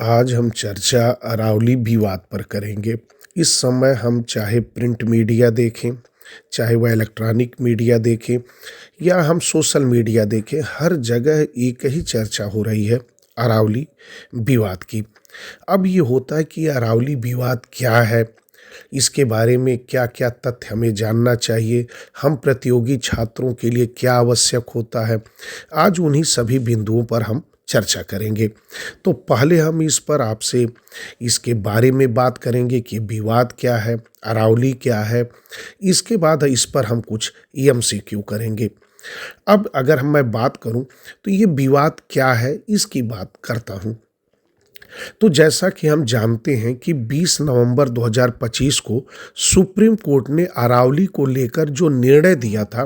आज हम चर्चा अरावली विवाद पर करेंगे। इस समय हम चाहे प्रिंट मीडिया देखें, चाहे वह इलेक्ट्रॉनिक मीडिया देखें या हम सोशल मीडिया देखें, हर जगह एक ही चर्चा हो रही है अरावली विवाद की। अब ये होता है कि अरावली विवाद क्या है? इसके बारे में क्या-क्या तथ्य हमें जानना चाहिए? हम प्रतियोगी छात्रों के लिए क्या आवश्यक होता है? आज उन्हीं सभी बिंदुओं पर हम चर्चा करेंगे। तो पहले हम इस पर आपसे इसके बारे में बात करेंगे कि विवाद क्या है, अरावली क्या है? इसके बाद इस पर हम कुछ एमसीक्यू करेंगे। अब अगर मैं बात करूँ तो ये विवाद क्या है, इसकी बात करता हूँ। तो जैसा कि हम जानते हैं कि 20 नवंबर 2025 को सुप्रीम कोर्ट ने अरावली को लेकर जो निर्णय दिया था,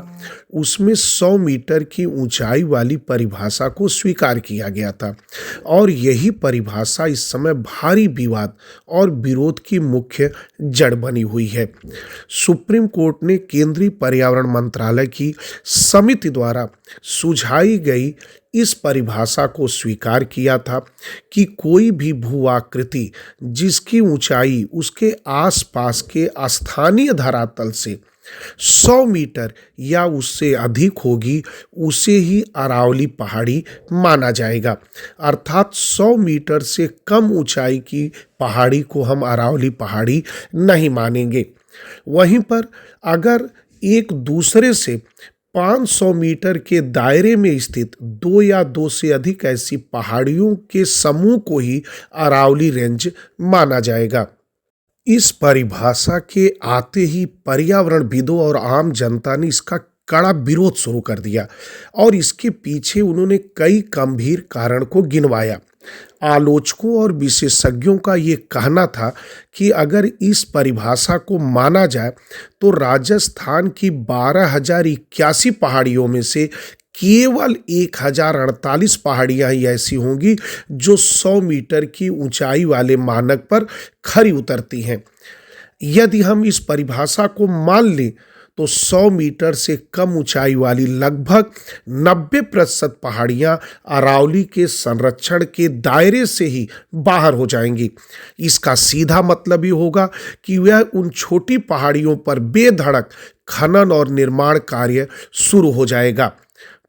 उसमें 100 मीटर की ऊंचाई वाली परिभाषा को स्वीकार किया गया था और यही परिभाषा इस समय भारी विवाद और विरोध की मुख्य जड़ बनी हुई है। सुप्रीम कोर्ट ने केंद्रीय पर्यावरण मंत्रालय की समिति द्वारा सुझाई गई इस परिभाषा को स्वीकार किया था कि कोई भी भू आकृति जिसकी ऊंचाई उसके आसपास के स्थानीय धरातल से 100 मीटर या उससे अधिक होगी, उसे ही अरावली पहाड़ी माना जाएगा। अर्थात 100 मीटर से कम ऊंचाई की पहाड़ी को हम अरावली पहाड़ी नहीं मानेंगे। वहीं पर अगर एक दूसरे से 500 मीटर के दायरे में स्थित दो या दो से अधिक ऐसी पहाड़ियों के समूह को ही अरावली रेंज माना जाएगा। इस परिभाषा के आते ही पर्यावरणविदों और आम जनता ने इसका कड़ा विरोध शुरू कर दिया और इसके पीछे उन्होंने कई गंभीर कारण को गिनवाया। आलोचकों और विशेषज्ञों का ये कहना था कि अगर इस परिभाषा को माना जाए तो राजस्थान की 12,081 पहाड़ियों में से केवल 1,048 पहाड़ियां ही ऐसी होंगी जो 100 मीटर की ऊंचाई वाले मानक पर खरी उतरती हैं। यदि हम इस परिभाषा को मान लें तो 100 मीटर से कम ऊंचाई वाली लगभग 90% पहाड़ियां अरावली के संरक्षण के दायरे से ही बाहर हो जाएंगी। इसका सीधा मतलब ये होगा कि वह उन छोटी पहाड़ियों पर बेधड़क खनन और निर्माण कार्य शुरू हो जाएगा।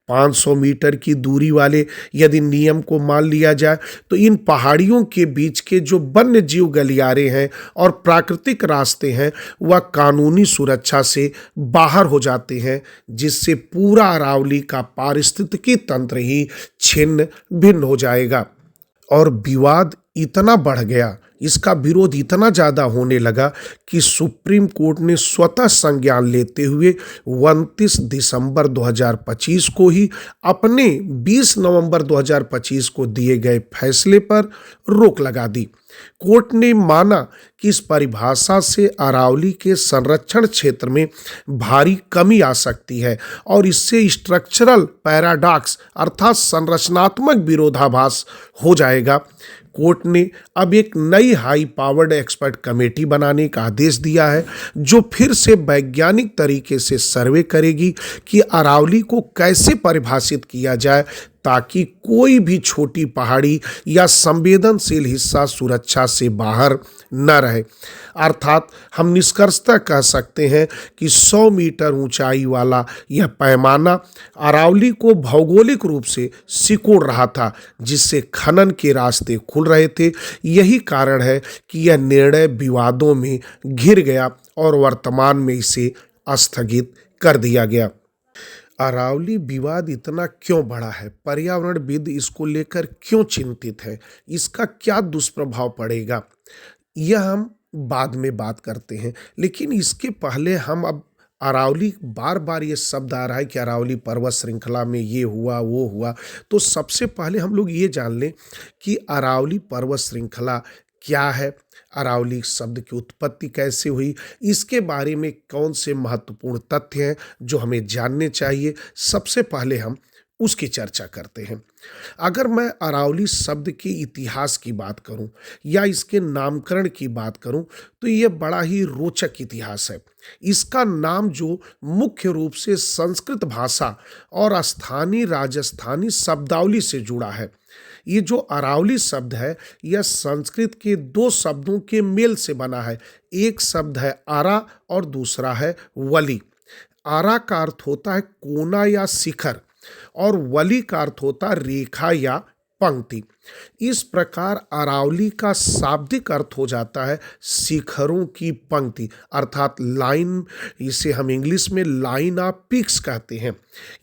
500 मीटर की दूरी वाले यदि नियम को मान लिया जाए तो इन पहाड़ियों के बीच के जो वन्य जीव गलियारे हैं और प्राकृतिक रास्ते हैं वह कानूनी सुरक्षा से बाहर हो जाते हैं, जिससे पूरा अरावली का पारिस्थितिकी तंत्र ही छिन्न भिन्न हो जाएगा। और विवाद इतना बढ़ गया, इसका विरोध इतना ज़्यादा होने लगा कि सुप्रीम कोर्ट ने स्वतः संज्ञान लेते हुए 29 दिसंबर 2025 को ही अपने 20 नवंबर 2025 को दिए गए फैसले पर रोक लगा दी। कोर्ट ने माना कि इस परिभाषा से अरावली के संरक्षण क्षेत्र में भारी कमी आ सकती है और इससे स्ट्रक्चरल पैराडॉक्स अर्थात संरचनात्मक विरोधाभास हो जाएगा। कोर्ट ने अब एक नई हाई पावर्ड एक्सपर्ट कमेटी बनाने का आदेश दिया है जो फिर से वैज्ञानिक तरीके से सर्वे करेगी कि अरावली को कैसे परिभाषित किया जाए ताकि कोई भी छोटी पहाड़ी या संवेदनशील हिस्सा सुरक्षा से बाहर न रहे। अर्थात हम निष्कर्षतः कह सकते हैं कि 100 मीटर ऊंचाई वाला यह पैमाना अरावली को भौगोलिक रूप से सिकोड़ रहा था, जिससे खनन के रास्ते खुल रहे थे। यही कारण है कि यह निर्णय विवादों में घिर गया और वर्तमान में इसे स्थगित कर दिया गया। अरावली विवाद इतना क्यों बढ़ा है? पर्यावरणविद इसको लेकर क्यों चिंतित है? इसका क्या दुष्प्रभाव पड़ेगा? यह हम बाद में बात करते हैं, लेकिन इसके पहले हम अब अरावली बार बार ये शब्द आ रहा है कि अरावली पर्वत श्रृंखला में ये हुआ वो हुआ, तो सबसे पहले हम लोग ये जान लें कि अरावली पर्वत श्रृंखला क्या है, अरावली शब्द की उत्पत्ति कैसे हुई, इसके बारे में कौन से महत्वपूर्ण तथ्य हैं जो हमें जानने चाहिए। सबसे पहले हम उसकी चर्चा करते हैं। अगर मैं अरावली शब्द के इतिहास की बात करूं या इसके नामकरण की बात करूं तो यह बड़ा ही रोचक इतिहास है। इसका नाम जो मुख्य रूप से संस्कृत भाषा और स्थानीय राजस्थानी शब्दावली से जुड़ा है। ये जो अरावली शब्द है, यह संस्कृत के दो शब्दों के मेल से बना है। एक शब्द है आरा और दूसरा है वली। आरा का अर्थ होता है कोना या शिखर और वली का अर्थ होता है रेखा या पंक्ति। इस प्रकार अरावली का शाब्दिक अर्थ हो जाता है शिखरों की पंक्ति, अर्थात लाइन। इसे हम इंग्लिश में लाइन ऑफ पीक्स कहते हैं।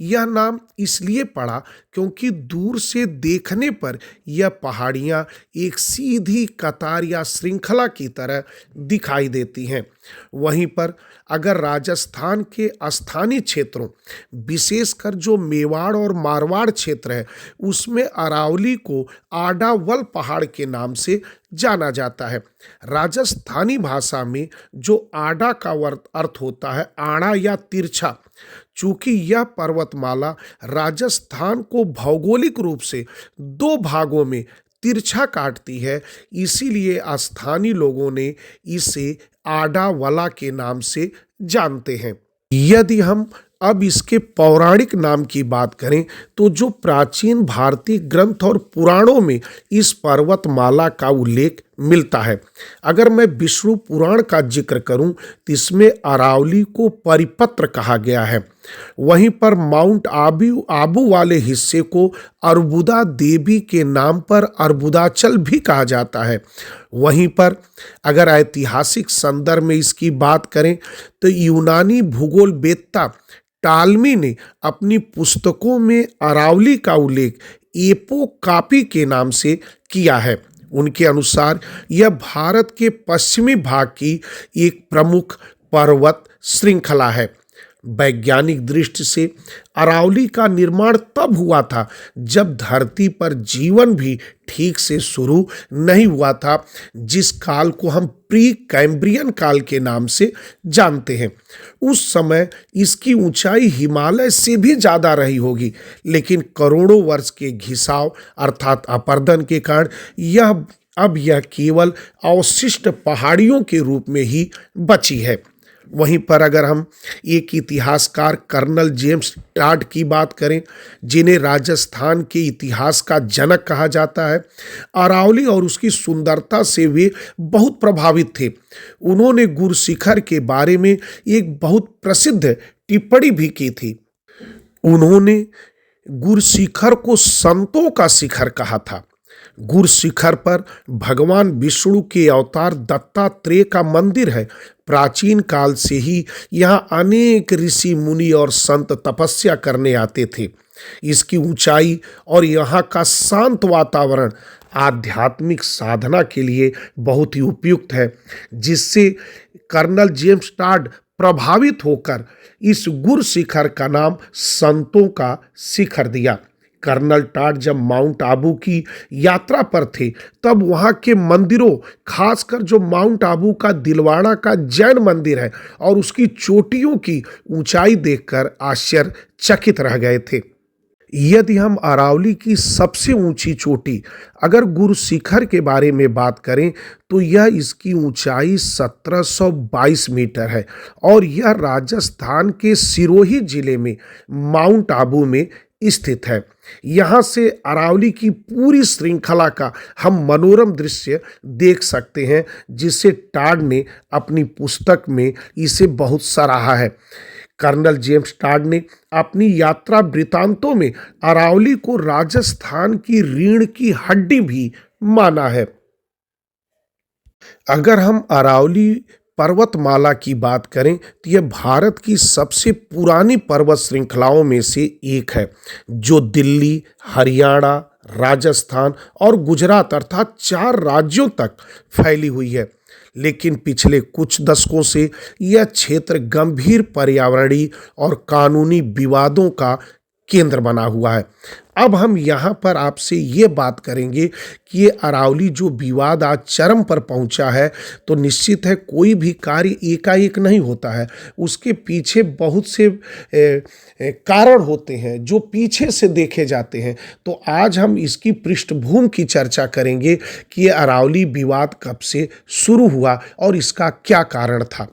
यह नाम इसलिए पड़ा क्योंकि दूर से देखने पर यह पहाड़ियाँ एक सीधी कतार या श्रृंखला की तरह दिखाई देती हैं। वहीं पर अगर राजस्थान के स्थानीय क्षेत्रों, विशेषकर जो मेवाड़ और मारवाड़ क्षेत्र है, उसमें अरावली को आडावल पहाड़ के नाम से जाना जाता है। राजस्थानी भाषा में जो आडा का अर्थ होता है आड़ा या तिरछा। चूंकि यह पर्वतमाला राजस्थान को भौगोलिक रूप से दो भागों में तिरछा काटती है, इसीलिए स्थानीय लोगों ने इसे आडावला के नाम से जानते हैं। यदि हम अब इसके पौराणिक नाम की बात करें तो जो प्राचीन भारतीय ग्रंथ और पुराणों में इस पर्वतमाला का उल्लेख मिलता है। अगर मैं विष्णु पुराण का जिक्र करूं तो इसमें अरावली को परिपत्र कहा गया है। वहीं पर माउंट आबू वाले हिस्से को अर्बुदा देवी के नाम पर अर्बुदाचल भी कहा जाता है। वहीं पर अगर ऐतिहासिक संदर्भ में इसकी बात करें तो यूनानी भूगोलवेत्ता टालमी ने अपनी पुस्तकों में अरावली का उल्लेख एपो कापी के नाम से किया है। उनके अनुसार यह भारत के पश्चिमी भाग की एक प्रमुख पर्वत श्रृंखला है। वैज्ञानिक दृष्टि से अरावली का निर्माण तब हुआ था जब धरती पर जीवन भी ठीक से शुरू नहीं हुआ था, जिस काल को हम प्री कैम्ब्रियन काल के नाम से जानते हैं। उस समय इसकी ऊंचाई हिमालय से भी ज़्यादा रही होगी, लेकिन करोड़ों वर्ष के घिसाव अर्थात अपरदन के कारण यह केवल अवशिष्ट पहाड़ियों के रूप में ही बची है। वहीं पर अगर हम एक इतिहासकार कर्नल जेम्स टॉड की बात करें, जिन्हें राजस्थान के इतिहास का जनक कहा जाता है, अरावली और उसकी सुंदरता से वे बहुत प्रभावित थे। उन्होंने गुरशिखर के बारे में एक बहुत प्रसिद्ध टिप्पणी भी की थी। उन्होंने गुरशिखर को संतों का शिखर कहा था। गुरशिखर पर भगवान विष्णु के अवतार दत्तात्रेय का मंदिर है। प्राचीन काल से ही यहाँ अनेक ऋषि मुनि और संत तपस्या करने आते थे। इसकी ऊंचाई और यहाँ का शांत वातावरण आध्यात्मिक साधना के लिए बहुत ही उपयुक्त है, जिससे कर्नल जेम्स टॉड प्रभावित होकर इस गुरशिखर का नाम संतों का शिखर दिया। कर्नल टॉड जब माउंट आबू की यात्रा पर थे तब वहाँ के मंदिरों, खासकर जो माउंट आबू का दिलवाड़ा का जैन मंदिर है और उसकी चोटियों की ऊंचाई देखकर आश्चर्यचकित रह गए थे। यदि हम अरावली की सबसे ऊंची चोटी अगर गुरशिखर के बारे में बात करें तो यह इसकी ऊंचाई 1722 मीटर है और यह राजस्थान के सिरोही जिले में माउंट आबू में स्थित है। यहाँ से अरावली की पूरी श्रृंखला का हम मनोरम दृश्य देख सकते हैं, जिसे टॉड ने अपनी पुस्तक में इसे बहुत सराहा है। कर्नल जेम्स टॉड ने अपनी यात्रा वृतांतों में अरावली को राजस्थान की रीढ़ की हड्डी भी माना है। अगर हम अरावली पर्वतमाला की बात करें तो यह भारत की सबसे पुरानी पर्वत श्रृंखलाओं में से एक है, जो दिल्ली, हरियाणा, राजस्थान और गुजरात अर्थात 4 राज्यों तक फैली हुई है। लेकिन पिछले कुछ दशकों से यह क्षेत्र गंभीर पर्यावरणीय और कानूनी विवादों का केंद्र बना हुआ है। अब हम यहाँ पर आपसे ये बात करेंगे कि ये अरावली जो विवाद आज चरम पर पहुँचा है, तो निश्चित है कोई भी कार्य एकाएक नहीं होता है, उसके पीछे बहुत से कारण होते हैं जो पीछे से देखे जाते हैं। तो आज हम इसकी पृष्ठभूमि की चर्चा करेंगे कि ये अरावली विवाद कब से शुरू हुआ और इसका क्या कारण था।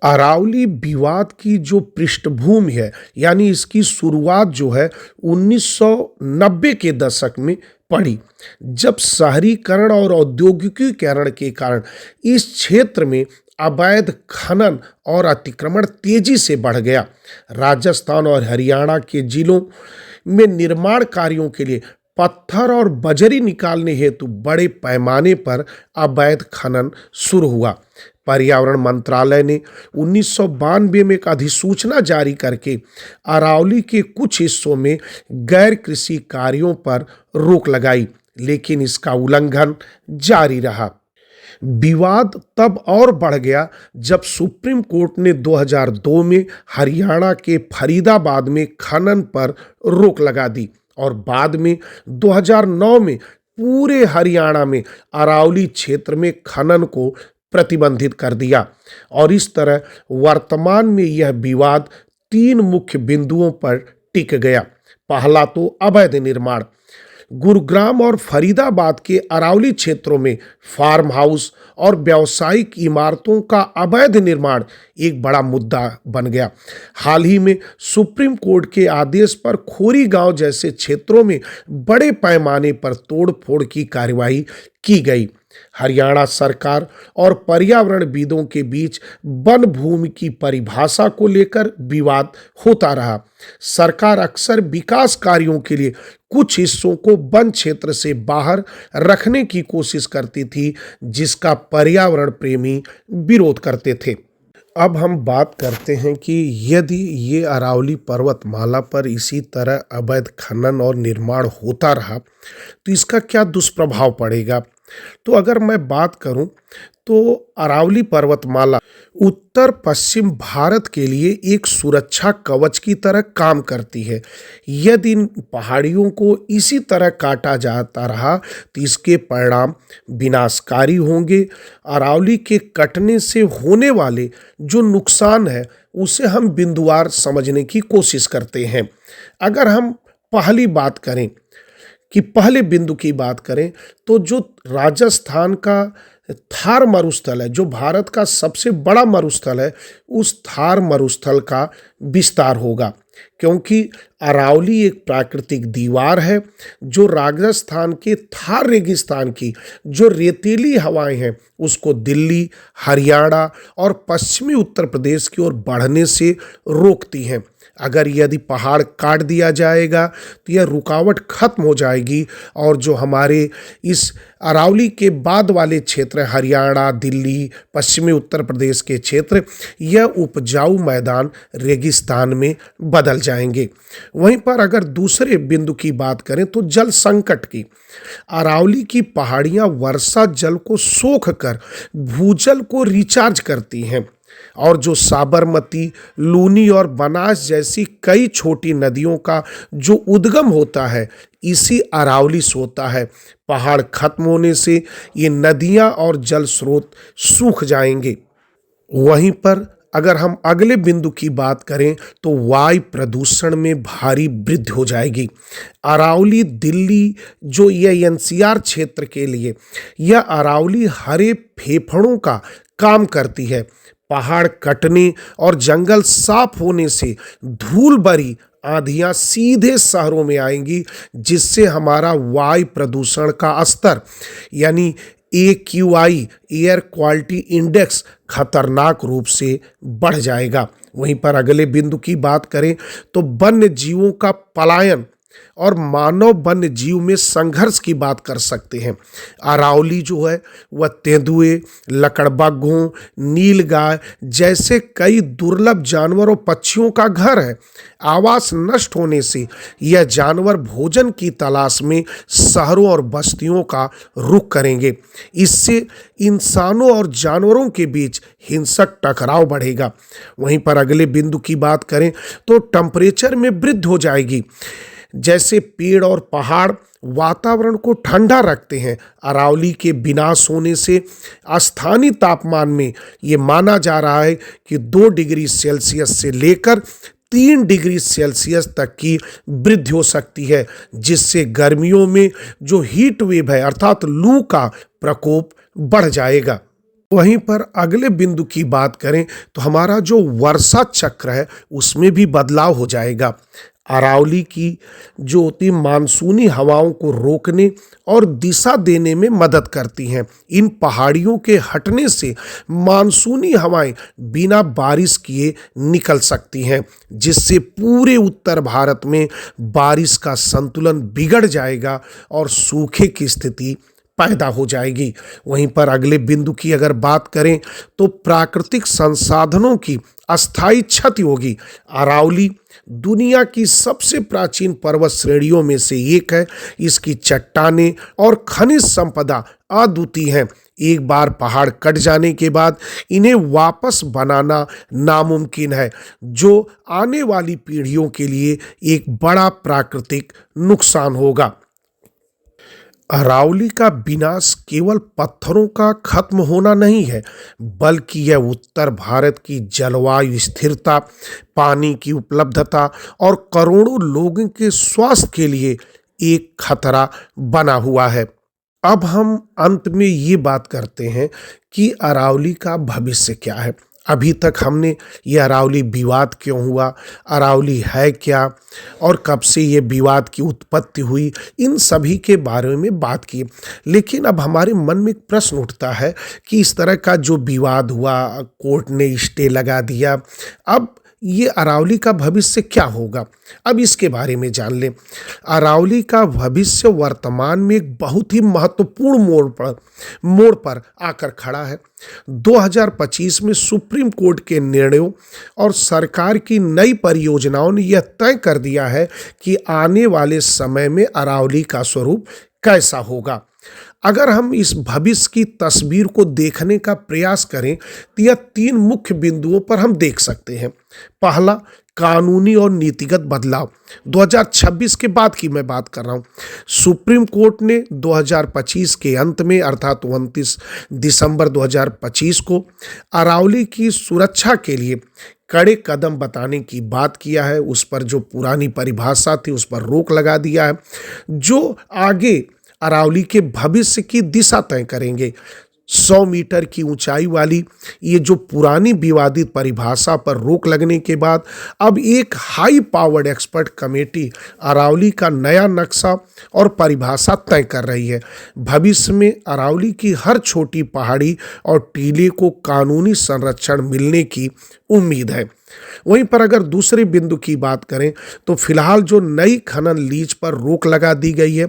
अरावली विवाद की जो पृष्ठभूमि है, यानी इसकी शुरुआत जो है 1990 के दशक में पड़ी, जब शहरीकरण और औद्योगिकीकरण के कारण इस क्षेत्र में अवैध खनन और अतिक्रमण तेजी से बढ़ गया। राजस्थान और हरियाणा के जिलों में निर्माण कार्यों के लिए पत्थर और बजरी निकालने हेतु बड़े पैमाने पर अवैध खनन शुरू हुआ। पर्यावरण मंत्रालय ने 1992 में एक अधिसूचना जारी करके अरावली के कुछ हिस्सों में गैर कृषि कार्यों पर रोक लगाई, लेकिन इसका उल्लंघन जारी रहा। विवाद तब और बढ़ गया जब सुप्रीम कोर्ट ने 2002 में हरियाणा के फरीदाबाद में खनन पर रोक लगा दी और बाद में 2009 में पूरे हरियाणा में अरावली क्षेत्र में खनन को प्रतिबंधित कर दिया। और इस तरह वर्तमान में यह विवाद तीन मुख्य बिंदुओं पर टिक गया। पहला तो अवैध निर्माण। गुरुग्राम और फरीदाबाद के अरावली क्षेत्रों में फार्म हाउस और व्यावसायिक इमारतों का अवैध निर्माण एक बड़ा मुद्दा बन गया। हाल ही में सुप्रीम कोर्ट के आदेश पर खोरी गांव जैसे क्षेत्रों में बड़े पैमाने पर तोड़फोड़ की कार्रवाई की गई। हरियाणा सरकार और पर्यावरणविदों के बीच वन भूमि की परिभाषा को लेकर विवाद होता रहा। सरकार अक्सर विकास कार्यों के लिए कुछ हिस्सों को वन क्षेत्र से बाहर रखने की कोशिश करती थी, जिसका पर्यावरण प्रेमी विरोध करते थे। अब हम बात करते हैं कि यदि ये अरावली पर्वतमाला पर इसी तरह अवैध खनन और निर्माण होता रहा तो इसका क्या दुष्प्रभाव पड़ेगा। तो अगर मैं बात करूं तो अरावली पर्वतमाला उत्तर पश्चिम भारत के लिए एक सुरक्षा कवच की तरह काम करती है। यदि इन पहाड़ियों को इसी तरह काटा जाता रहा तो इसके परिणाम विनाशकारी होंगे। अरावली के कटने से होने वाले जो नुकसान है उसे हम बिंदुवार समझने की कोशिश करते हैं। अगर हम पहले बिंदु की बात करें तो जो राजस्थान का थार मरुस्थल है, जो भारत का सबसे बड़ा मरुस्थल है, उस थार मरुस्थल का विस्तार होगा, क्योंकि अरावली एक प्राकृतिक दीवार है जो राजस्थान के थार रेगिस्तान की जो रेतीली हवाएं हैं उसको दिल्ली, हरियाणा और पश्चिमी उत्तर प्रदेश की ओर बढ़ने से रोकती हैं। अगर यदि पहाड़ काट दिया जाएगा तो यह रुकावट खत्म हो जाएगी और जो हमारे इस अरावली के बाद वाले क्षेत्र हरियाणा, दिल्ली, पश्चिमी उत्तर प्रदेश के क्षेत्र, यह उपजाऊ मैदान रेगिस्तान में बदल जाएंगे। वहीं पर अगर दूसरे बिंदु की बात करें तो जल संकट की। अरावली की पहाड़ियां वर्षा जल को सोख कर भूजल को रिचार्ज करती हैं और जो साबरमती, लूनी और बनास जैसी कई छोटी नदियों का जो उद्गम होता है इसी अरावली से होता है। पहाड़ खत्म होने से ये नदियां और जल स्रोत सूख जाएंगे। वहीं पर अगर हम अगले बिंदु की बात करें तो वायु प्रदूषण में भारी वृद्धि हो जाएगी। अरावली, दिल्ली जो यह एनसीआर क्षेत्र के लिए यह अरावली हरे फेफड़ों का काम करती है। पहाड़ कटने और जंगल साफ होने से धूल भरी आंधियां सीधे शहरों में आएंगी, जिससे हमारा वायु प्रदूषण का स्तर यानी AQI एयर क्वालिटी इंडेक्स खतरनाक रूप से बढ़ जाएगा। वहीं पर अगले बिंदु की बात करें तो वन्य जीवों का पलायन और मानव वन्य जीव में संघर्ष की बात कर सकते हैं। अरावली जो है वह तेंदुए, लकड़बग्घों, नीलगाय जैसे कई दुर्लभ जानवरों पक्षियों का घर है। आवास नष्ट होने से यह जानवर भोजन की तलाश में शहरों और बस्तियों का रुख करेंगे। इससे इंसानों और जानवरों के बीच हिंसक टकराव बढ़ेगा। वहीं पर अगले बिंदु की बात करें तो टेम्परेचर में वृद्धि हो जाएगी। जैसे पेड़ और पहाड़ वातावरण को ठंडा रखते हैं, अरावली के विनाश होने से स्थानीय तापमान में ये माना जा रहा है कि 2 डिग्री सेल्सियस से लेकर 3 डिग्री सेल्सियस तक की वृद्धि हो सकती है, जिससे गर्मियों में जो हीट वेव है अर्थात लू का प्रकोप बढ़ जाएगा। वहीं पर अगले बिंदु की बात करें तो हमारा जो वर्षा चक्र है उसमें भी बदलाव हो जाएगा। अरावली की जो होती मानसूनी हवाओं को रोकने और दिशा देने में मदद करती हैं। इन पहाड़ियों के हटने से मानसूनी हवाएं बिना बारिश किए निकल सकती हैं, जिससे पूरे उत्तर भारत में बारिश का संतुलन बिगड़ जाएगा और सूखे की स्थिति पैदा हो जाएगी। वहीं पर अगले बिंदु की अगर बात करें तो प्राकृतिक संसाधनों की अस्थायी क्षति होगी। अरावली दुनिया की सबसे प्राचीन पर्वत श्रेणियों में से एक है। इसकी चट्टानें और खनिज संपदा अद्वितीय हैं। एक बार पहाड़ कट जाने के बाद इन्हें वापस बनाना नामुमकिन है, जो आने वाली पीढ़ियों के लिए एक बड़ा प्राकृतिक नुकसान होगा। अरावली का विनाश केवल पत्थरों का खत्म होना नहीं है, बल्कि यह उत्तर भारत की जलवायु स्थिरता, पानी की उपलब्धता और करोड़ों लोगों के स्वास्थ्य के लिए एक खतरा बना हुआ है। अब हम अंत में ये बात करते हैं कि अरावली का भविष्य क्या है। अभी तक हमने ये अरावली विवाद क्यों हुआ, अरावली है क्या और कब से ये विवाद की उत्पत्ति हुई, इन सभी के बारे में बात की। लेकिन अब हमारे मन में एक प्रश्न उठता है कि इस तरह का जो विवाद हुआ, कोर्ट ने स्टे लगा दिया, अब ये अरावली का भविष्य क्या होगा, अब इसके बारे में जान लें। अरावली का भविष्य वर्तमान में एक बहुत ही महत्वपूर्ण मोड़ पर आकर खड़ा है। 2025 में सुप्रीम कोर्ट के निर्णयों और सरकार की नई परियोजनाओं ने यह तय कर दिया है कि आने वाले समय में अरावली का स्वरूप कैसा होगा। अगर हम इस भविष्य की तस्वीर को देखने का प्रयास करें तो यह 3 मुख्य बिंदुओं पर हम देख सकते हैं। पहला, कानूनी और नीतिगत बदलाव। 2026 के बाद की मैं बात कर रहा हूं। सुप्रीम कोर्ट ने 2025 के अंत में अर्थात 29 दिसंबर 2025 को अरावली की सुरक्षा के लिए कड़े कदम बताने की बात किया है। उस पर जो पुरानी परिभाषा थी उस पर रोक लगा दिया है, जो आगे अरावली के भविष्य की दिशा तय करेंगे। 100 मीटर की ऊंचाई वाली ये जो पुरानी विवादित परिभाषा पर रोक लगने के बाद अब एक high powered expert committee Aravalli का नया नक्शा और परिभाषा तय कर रही है। भविष्य में अरावली की हर छोटी पहाड़ी और टीले को कानूनी संरक्षण मिलने की उम्मीद है। वहीं पर अगर दूसरे बिंदु की बात करें तो फिलहाल जो नई खनन लीज पर रोक लगा दी गई है,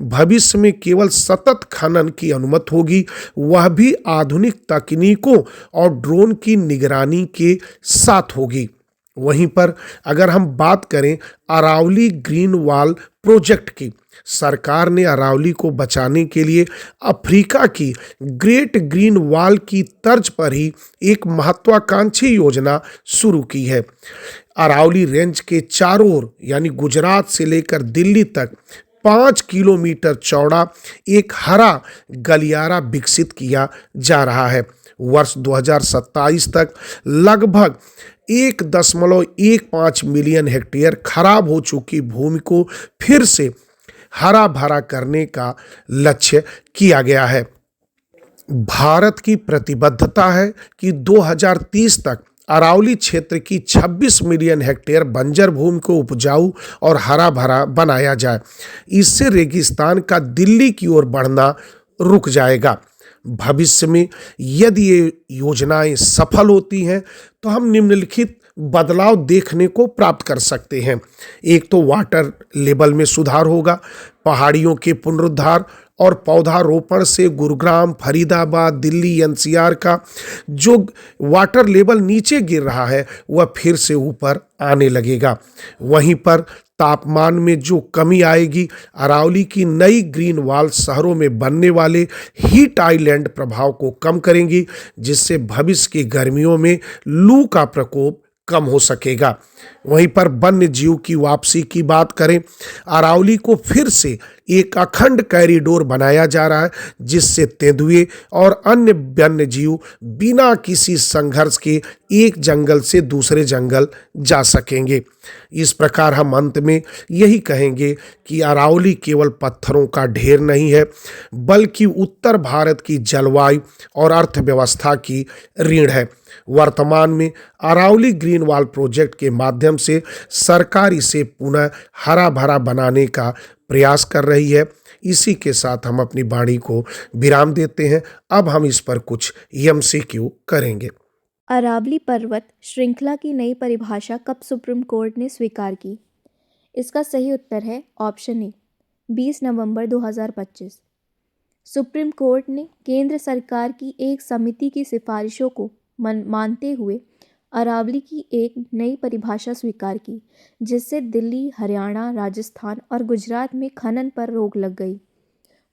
भविष्य में केवल सतत खनन की अनुमति होगी, वह भी आधुनिक तकनीकों और ड्रोन की निगरानी के साथ होगी। वहीं पर अगर हम बात करें अरावली ग्रीन वॉल प्रोजेक्ट की, सरकार ने अरावली को बचाने के लिए अफ्रीका की ग्रेट ग्रीन वॉल की तर्ज पर ही एक महत्वाकांक्षी योजना शुरू की है। अरावली रेंज के चारों ओर यानी गुजरात से लेकर दिल्ली तक 5 किलोमीटर चौड़ा एक हरा गलियारा विकसित किया जा रहा है। वर्ष 2027 तक लगभग 1.15 मिलियन हेक्टेयर खराब हो चुकी भूमि को फिर से हरा भरा करने का लक्ष्य किया गया है। भारत की प्रतिबद्धता है कि 2030 तक अरावली क्षेत्र की 26 मिलियन हेक्टेयर बंजर भूमि को उपजाऊ और हरा भरा बनाया जाए। इससे रेगिस्तान का दिल्ली की ओर बढ़ना रुक जाएगा। भविष्य में यदि ये योजनाएं सफल होती हैं तो हम निम्नलिखित बदलाव देखने को प्राप्त कर सकते हैं। एक तो वाटर लेवल में सुधार होगा, पहाड़ियों के पुनरुद्धार और पौधारोपण से गुरुग्राम, फरीदाबाद, दिल्ली, एनसीआर का जो वाटर लेवल नीचे गिर रहा है वह फिर से ऊपर आने लगेगा। वहीं पर तापमान में जो कमी आएगी, अरावली की नई ग्रीन वॉल शहरों में बनने वाले हीट आइलैंड प्रभाव को कम करेंगी, जिससे भविष्य की गर्मियों में लू का प्रकोप कम हो सकेगा। वहीं पर वन्य जीव की वापसी की बात करें, अरावली को फिर से एक अखंड कॉरिडोर बनाया जा रहा है, जिससे तेंदुए और अन्य वन्य जीव बिना किसी संघर्ष के एक जंगल से दूसरे जंगल जा सकेंगे। इस प्रकार हम अंत में यही कहेंगे कि अरावली केवल पत्थरों का ढेर नहीं है, बल्कि उत्तर भारत की जलवायु और अर्थव्यवस्था की रीढ़ है। वर्तमान में अरावली ग्रीन वॉल प्रोजेक्ट के माध्यम से सरकार इसे पुनः हरा भरा बनाने का प्रयास कर रही है। इसी के साथ हम अपनी वाणी को विराम देते हैं। अब हम इस पर कुछ एमसीक्यू करेंगे। अरावली पर्वत श्रृंखला की नई परिभाषा कब सुप्रीम कोर्ट ने स्वीकार की? इसका सही उत्तर है ऑप्शन ए, 20 नवंबर 2025। सुप्रीम कोर्ट ने केंद्र सरकार की एक समिति की सिफारिशों को मानते हुए अरावली की एक नई परिभाषा स्वीकार की, जिससे दिल्ली, हरियाणा, राजस्थान और गुजरात में खनन पर रोक लग गई।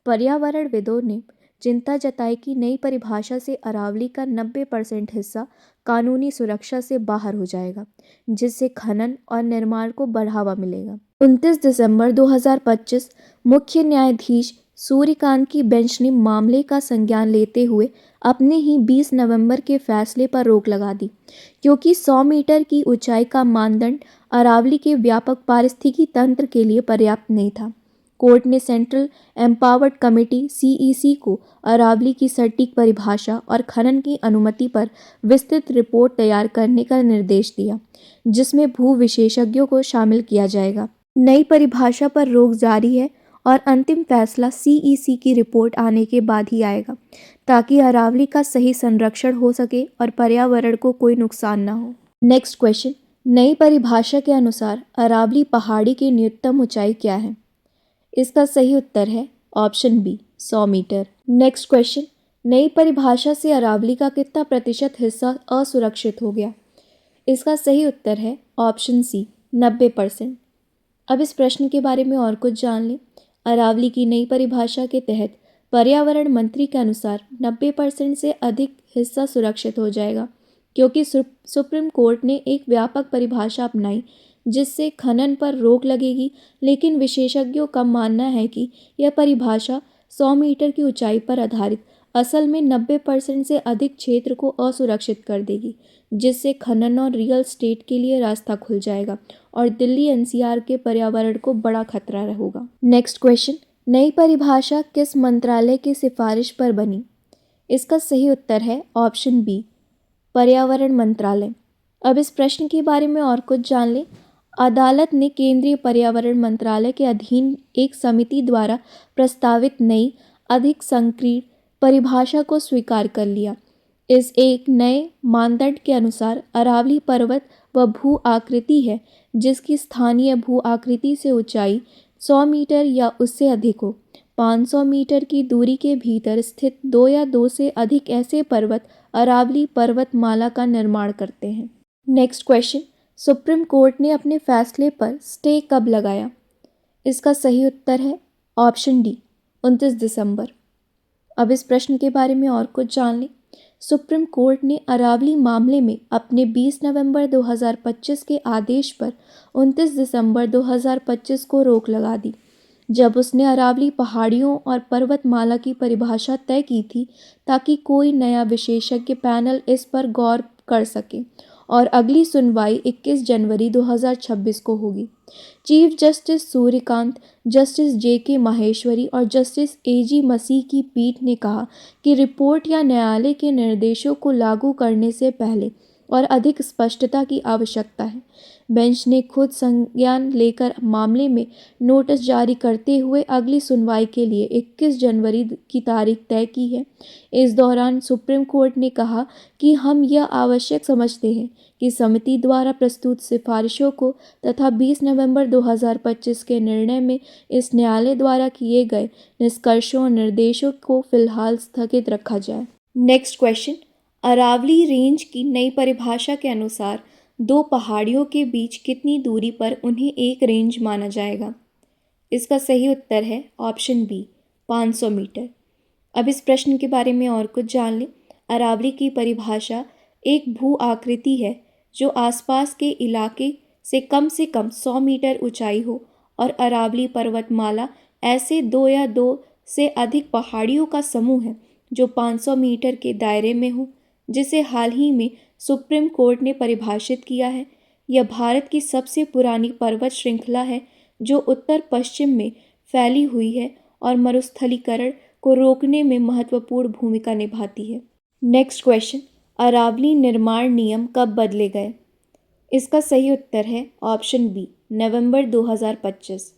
पर्यावरणविदों ने चिंता जताई कि नई परिभाषा से अरावली का 90% हिस्सा कानूनी सुरक्षा से बाहर हो जाएगा, जिससे खनन और निर्माण को बढ़ावा मिलेगा। 29 दिसंबर 2025 मुख्य न्यायाधीश सूर्यकांत की बेंच ने मामले का संज्ञान लेते हुए अपने ही 20 नवंबर के फैसले पर रोक लगा दी, क्योंकि 100 मीटर की ऊंचाई का मानदंड अरावली के व्यापक पारिस्थितिकी तंत्र के लिए पर्याप्त नहीं था। कोर्ट ने सेंट्रल एम्पावर्ड कमेटी सीईसी को अरावली की सटीक परिभाषा और खनन की अनुमति पर विस्तृत रिपोर्ट तैयार करने का निर्देश दिया, जिसमें भू विशेषज्ञों को शामिल किया जाएगा। नई परिभाषा पर रोक जारी है और अंतिम फैसला सीईसी की रिपोर्ट आने के बाद ही आएगा, ताकि अरावली का सही संरक्षण हो सके और पर्यावरण को कोई नुकसान न हो। नेक्स्ट क्वेश्चन, नई परिभाषा के अनुसार अरावली पहाड़ी की न्यूनतम ऊंचाई क्या है? इसका सही उत्तर है option B, 100 metre. Next question, नई परिभाषा से अरावली का कितना प्रतिशत हिस्सा असुरक्षित हो गया? इसका सही उत्तर है ऑप्शन सी, 90%। अब इस प्रश्न के बारे में और कुछ जान लें। अरावली की नई परिभाषा के तहत पर्यावरण मंत्री के अनुसार 90% से अधिक हिस्सा सुरक्षित हो जाएगा, क्योंकि सुप्रीम कोर्ट ने एक व्यापक परिभाषा अपनाई जिससे खनन पर रोक लगेगी, लेकिन विशेषज्ञों का मानना है कि यह परिभाषा 100 मीटर की ऊंचाई पर आधारित असल में 90% से अधिक क्षेत्र को असुरक्षित कर देगी, जिससे खनन और रियल एस्टेट के लिए रास्ता खुल जाएगा और दिल्ली एनसीआर के पर्यावरण को बड़ा खतरा होगा। नेक्स्ट क्वेश्चन, नई परिभाषा किस मंत्रालय की सिफारिश पर बनी? इसका सही उत्तर है ऑप्शन बी, पर्यावरण मंत्रालय। अब इस प्रश्न के बारे में और कुछ जान लें। अदालत ने केंद्रीय पर्यावरण मंत्रालय के अधीन एक समिति द्वारा प्रस्तावित नई अधिक संकीर्ण परिभाषा को स्वीकार कर लिया। इस एक नए मानदंड के अनुसार अरावली पर्वत व भू आकृति है जिसकी स्थानीय भू आकृति से ऊंचाई 100 मीटर या उससे अधिक हो। 500 मीटर की दूरी के भीतर स्थित 2 या 2 से अधिक ऐसे पर्वत अरावली पर्वतमाला का निर्माण करते हैं। नेक्स्ट क्वेश्चन, सुप्रीम कोर्ट ने अपने फैसले पर स्टे कब लगाया? इसका सही उत्तर है ऑप्शन डी, 29 दिसंबर। अब इस प्रश्न के बारे में और कुछ जान लें। सुप्रीम कोर्ट ने अरावली मामले में अपने 20 नवंबर 2025 के आदेश पर 29 दिसंबर 2025 को रोक लगा दी, जब उसने अरावली पहाड़ियों और पर्वतमाला की परिभाषा तय की थी, ताकि कोई नया विशेषज्ञ पैनल इस पर गौर कर सके, और अगली सुनवाई 21 जनवरी 2026 को होगी। चीफ जस्टिस सूर्यकांत, जस्टिस जेके माहेश्वरी और जस्टिस एजी मसीह की पीठ ने कहा कि रिपोर्ट या न्यायालय के निर्देशों को लागू करने से पहले और अधिक स्पष्टता की आवश्यकता है। बेंच ने खुद संज्ञान लेकर मामले में नोटिस जारी करते हुए अगली सुनवाई के लिए 21 जनवरी की तारीख तय की है। इस दौरान सुप्रीम कोर्ट ने कहा कि हम यह आवश्यक समझते हैं कि समिति द्वारा प्रस्तुत सिफारिशों को तथा 20 नवंबर 2025 के निर्णय में इस न्यायालय द्वारा किए गए निष्कर्षों और निर्देशों को फिलहाल स्थगित रखा जाए। नेक्स्ट क्वेश्चन, अरावली रेंज की नई परिभाषा के अनुसार 2 पहाड़ियों के बीच कितनी दूरी पर उन्हें एक रेंज माना जाएगा? इसका सही उत्तर है ऑप्शन बी, 500 मीटर। अब इस प्रश्न के बारे में और कुछ जान लें। अरावली की परिभाषा एक भू आकृति है जो आसपास के इलाके से कम 100 मीटर ऊंचाई हो और अरावली पर्वतमाला ऐसे 2 या 2 से अधिक पहाड़ियों का समूह है जो 500 मीटर के दायरे में हो, जिसे हाल ही में सुप्रीम कोर्ट ने परिभाषित किया है। यह भारत की सबसे पुरानी पर्वत श्रृंखला है जो उत्तर पश्चिम में फैली हुई है और मरुस्थलीकरण को रोकने में महत्वपूर्ण भूमिका निभाती है। नेक्स्ट क्वेश्चन, अरावली निर्माण नियम कब बदले गए? इसका सही उत्तर है ऑप्शन बी, नवंबर 2025।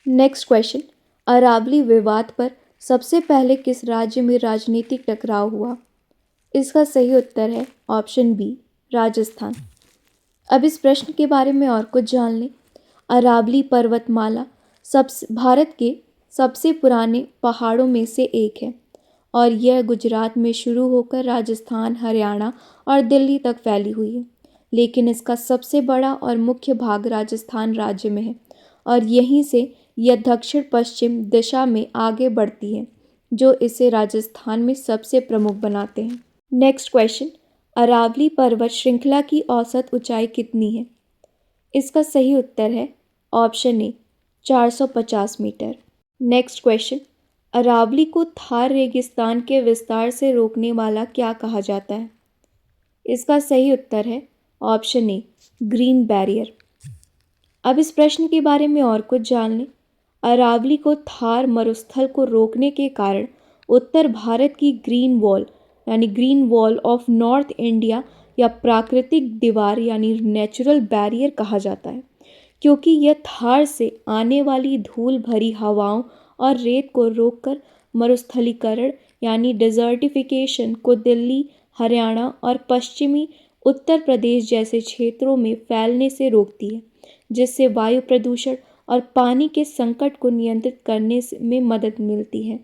नेक्स्ट क्वेश्चन, अरावली विवाद पर सबसे पहले किस राज्य में राजनीतिक टकराव हुआ? इसका सही उत्तर है ऑप्शन बी, राजस्थान। अब इस प्रश्न के बारे में और कुछ जान लें। अरावली पर्वतमाला भारत के सबसे पुराने पहाड़ों में से एक है और यह गुजरात में शुरू होकर राजस्थान, हरियाणा और दिल्ली तक फैली हुई है। लेकिन इसका सबसे बड़ा और मुख्य भाग राजस्थान राज्य में है और यहीं से यह दक्षिण पश्चिम दिशा में आगे बढ़ती है, जो इसे राजस्थान में सबसे प्रमुख बनाते हैं। नेक्स्ट क्वेश्चन, अरावली पर्वत श्रृंखला की औसत ऊंचाई कितनी है? इसका सही उत्तर है option A, 450 metre. Next question, Aravalli को थार रेगिस्तान के विस्तार से रोकने वाला क्या कहा जाता है? इसका सही उत्तर है ऑप्शन ए, ग्रीन बैरियर। अब इस प्रश्न के बारे में और कुछ जान लें। अरावली को थार मरुस्थल को रोकने के कारण उत्तर भारत की ग्रीन वॉल यानी green wall of north India या प्राकृतिक दीवार यानी नेचुरल बैरियर कहा जाता है, क्योंकि यह थार से आने वाली धूल भरी हवाओं और रेत को रोककर मरुस्थलीकरण यानी डिजर्टिफिकेशन को दिल्ली, हरियाणा और पश्चिमी उत्तर प्रदेश जैसे क्षेत्रों में फैलने से रोकती है, जिससे वायु प्रदूषण और पानी के संकट को नियंत्रित करने में मदद मिलती है।